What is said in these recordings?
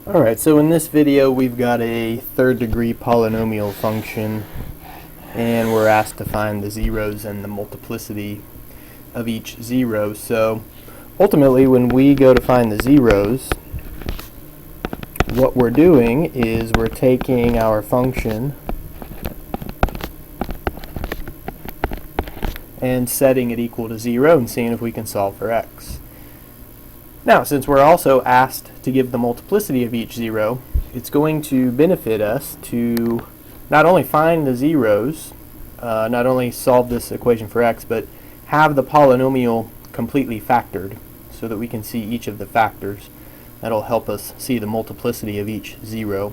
Alright, so in this video we've got a third degree polynomial function and we're asked to find the zeros and the multiplicity of each zero. So ultimately when we go to find the zeros, what we're doing is we're taking our function and setting it equal to 0 and seeing if we can solve for x. Now, since we're also asked to give the multiplicity of each zero, it's going to benefit us to not only find the zeros, not only solve this equation for x, but have the polynomial completely factored so that we can see each of the factors. That'll help us see the multiplicity of each zero.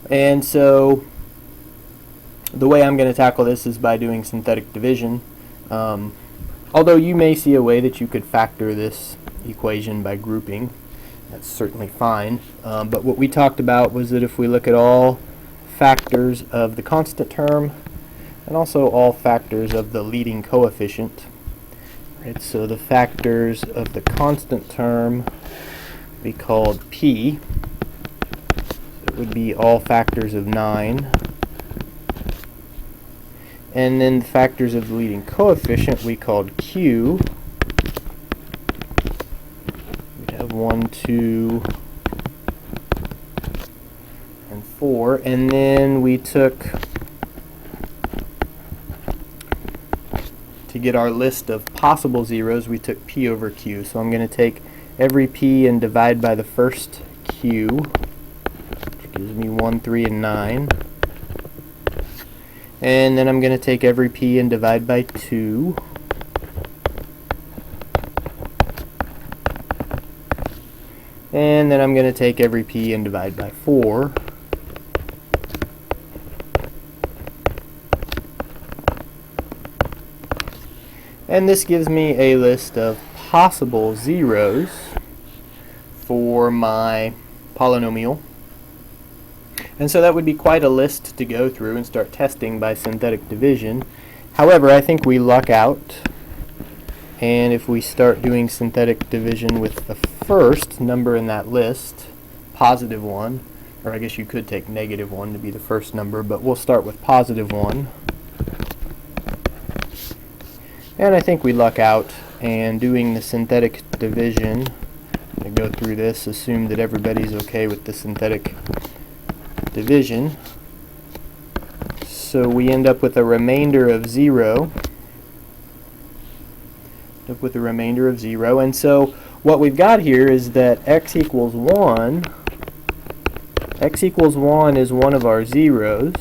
And so the way I'm going to tackle this is by doing synthetic division. Although you may see a way that you could factor this equation by grouping. That's certainly fine. But what we talked about was that if we look at all factors of the constant term and also all factors of the leading coefficient, right, so the factors of the constant term we called P. So it would be all factors of 9. And then the factors of the leading coefficient we called Q. We have 1, 2, and 4. And then we took, to get our list of possible zeros, we took P over Q. So I'm going to take every P and divide by the first Q, which gives me 1, 3, and 9. And then I'm going to take every P and divide by 2. And then I'm going to take every P and divide by 4. And this gives me a list of possible zeros for my polynomial. And so that would be quite a list to go through and start testing by synthetic division. However, I think we luck out, and if we start doing synthetic division with the first number in that list, positive 1, or I guess you could take negative 1 to be the first number, but we'll start with positive 1. And I think we luck out, and doing the synthetic division, I'm going to go through this, assume that everybody's okay with the synthetic division. So we end up with a remainder of 0. And so what we've got here is that x equals 1. X equals 1 is one of our zeros.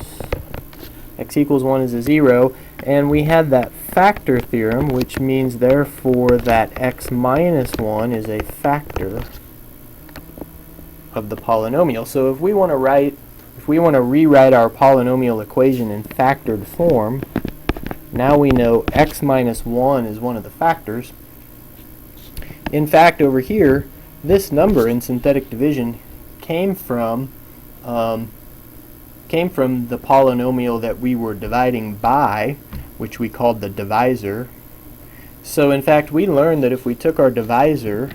X equals 1 is a 0. And we had that factor theorem, which means therefore that x minus 1 is a factor of the polynomial. So if we want to rewrite our polynomial equation in factored form, now we know x minus 1 is one of the factors. In fact, over here, this number in synthetic division came from the polynomial that we were dividing by, which we called the divisor. So in fact, we learned that if we took our divisor,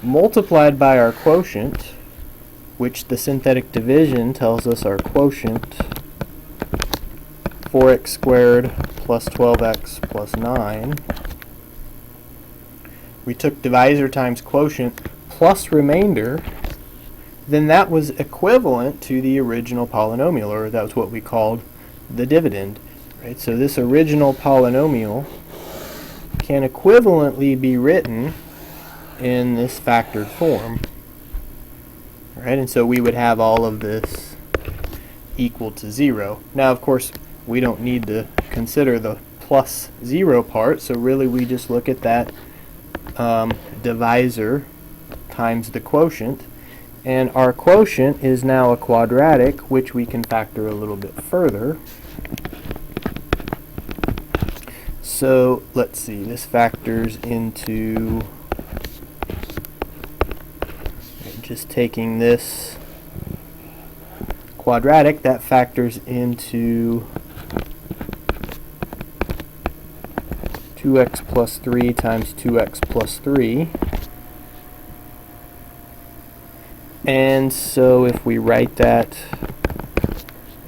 multiplied by our quotient, which the synthetic division tells us our quotient, 4x squared plus 12x plus 9. We took divisor times quotient plus remainder, then that was equivalent to the original polynomial, or that was what we called the dividend. Right? So this original polynomial can equivalently be written in this factored form. Right? And so we would have all of this equal to 0. Now, of course, we don't need to consider the plus 0 part, so really we just look at that divisor times the quotient. And our quotient is now a quadratic, which we can factor a little bit further. So let's see, this factors into, just taking this quadratic, that factors into 2x plus 3 times 2x plus 3. And so if we write that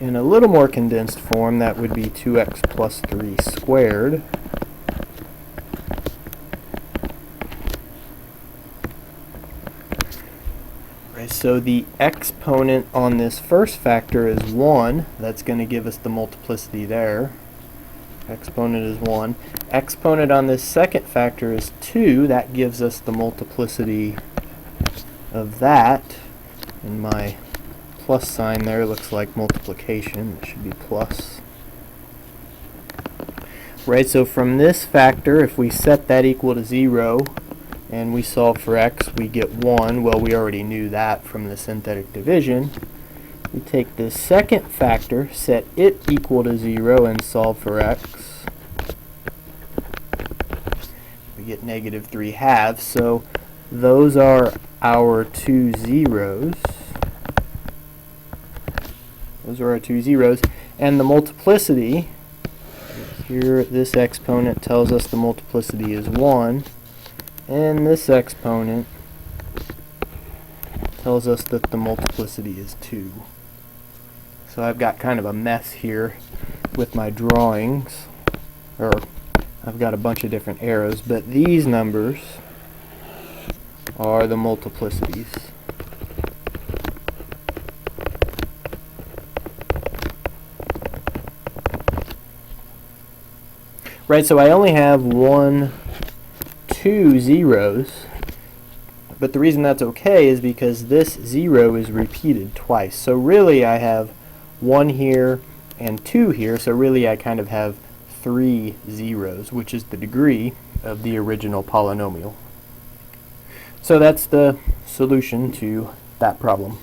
in a little more condensed form, that would be 2x plus 3 squared. Right, so the exponent on this first factor is 1. That's going to give us the multiplicity there. Exponent is 1. Exponent on this second factor is 2. That gives us the multiplicity of that. And my plus sign there looks like multiplication. It should be plus. Right, so from this factor, if we set that equal to 0 and we solve for x, we get 1. Well, we already knew that from the synthetic division. We take this second factor, set it equal to 0, and solve for x. We get negative 3 halves. So those are our two zeros. Those are our two zeros. And the multiplicity, here this exponent tells us the multiplicity is 1. And this exponent tells us that the multiplicity is 2. So I've got kind of a mess here with my drawings, or I've got a bunch of different arrows, but these numbers are the multiplicities. Right, so I only have 2 zeros, but the reason that's okay is because this 0 is repeated twice. So really I have 1 here and 2 here, so really I kind of have 3 zeros, which is the degree of the original polynomial. So that's the solution to that problem.